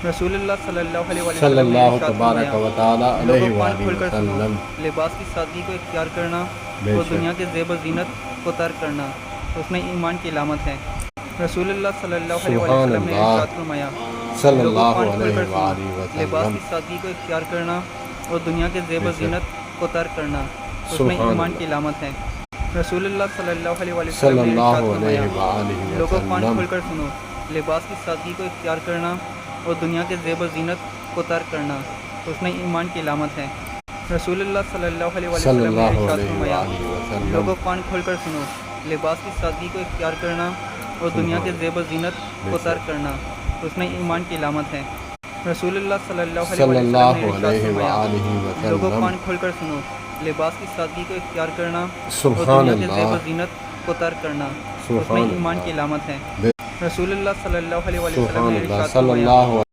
رسول اللہ صلی اللہ علیہ صلی وسلم نے اللہ ارشاد تبارک فرمایا، و تعالی علیہ لوگوں کان وآلہ کھول کر سنو، وسلم۔ لباس کی سادگی کو اختیار کرنا بے اور شک دنیا کے زیب و زینت کو ترک کرنا اس میں ایمان کی علامت ہے۔ رسول اللہ صلی اللہ علیہ سبحان وسلم نے اللہ ارشاد فرمایا، صلی لوگوں اللہ کان کھول علیہ کر سنو، وآلہ لباس وسلم۔ کی سادگی کو اختیار کرنا اور دنیا کے زیب بے و شک زینت کو ترک کرنا اس میں سبحان ایمان اللہ کی علامت ہے۔ رسول اللہ صلی اللہ علیہ وسلم صلی نے اللہ ارشاد فرمایا، علیہ وآلہ لوگوں کان وسلم۔ کھول کر سنو، لباس کی سادگی کو اختیار کرنا اور دنیا کے زیب و زینت کو ترک کرنا اس میں ایمان کی علامت ہے۔ رسول اللہ صلی اللہ علیہ صلی وسلم نے اللہ ارشاد علیہ فرمایا، وآلہ وسلم۔ لوگوں کان کھول کر سنو، لباس کی سادگی کو اختیار کرنا اور دنیا کے زیب و زینت کو ترک کرنا اس میں ایمان کی علامت ہے۔ رسول اللہ صلی اللہ علیہ صلی وسلم اللہ نے ارشاد علیہ فرمایا، وآلہ لوگوں وسلم۔ کان کھول کر سنو، لباس کی سادگی کو اختیار کرنا اور سبحان دنیا کے زیب و اللہ زینت کو ترک کرنا اس میں سبحان ایمان کی اللہ علامت ہے۔ بے رسول اللہ صلی اللہ علیہ وسلم سبحان نے اللہ ارشاد صلی فرمایا، اللہ